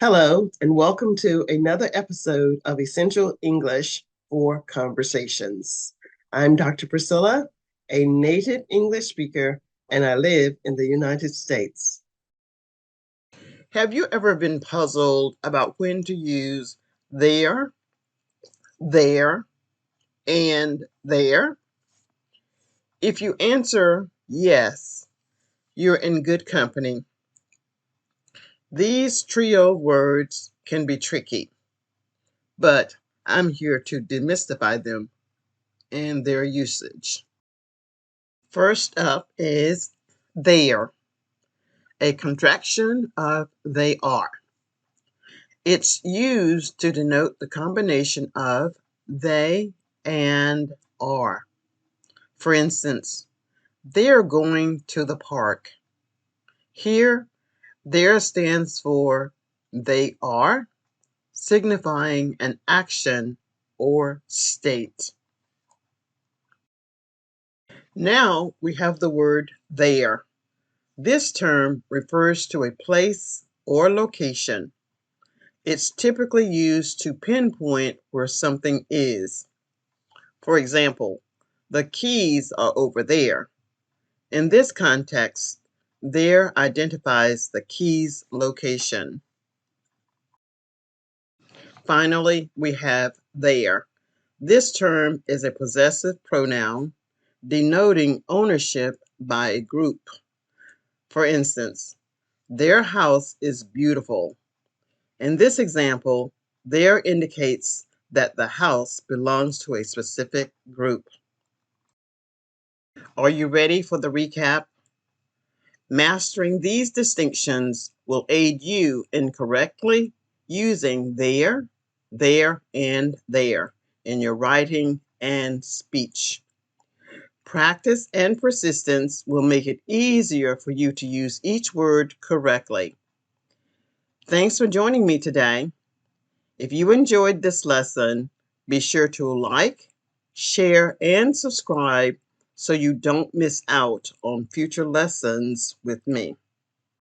Hello, and welcome to another episode of Essential English for Conversations. I'm Dr. Priscilla, a native English speaker, and I live in the United States. Have you ever been puzzled about when to use there, and there? If you answer yes, you're in good company. These trio words can be tricky, but I'm here to demystify them and their usage. First up is there, a contraction of they are. It's used to denote the combination of they and are. For instance, they're going to the park. Here, there stands for they are, signifying an action or state. Now we have the word there. This term refers to a place or location. It's typically used to pinpoint where something is. For example, the keys are over there. In this context, there identifies the key's location. Finally, we have there. This term is a possessive pronoun denoting ownership by a group. For instance, their house is beautiful. In this example, there indicates that the house belongs to a specific group. Are you ready for the recap? Mastering these distinctions will aid you in correctly using there, and there in your writing and speech. Practice and persistence will make it easier for you to use each word correctly. Thanks for joining me today. If you enjoyed this lesson, be sure to like, share, and subscribe so you don't miss out on future lessons with me.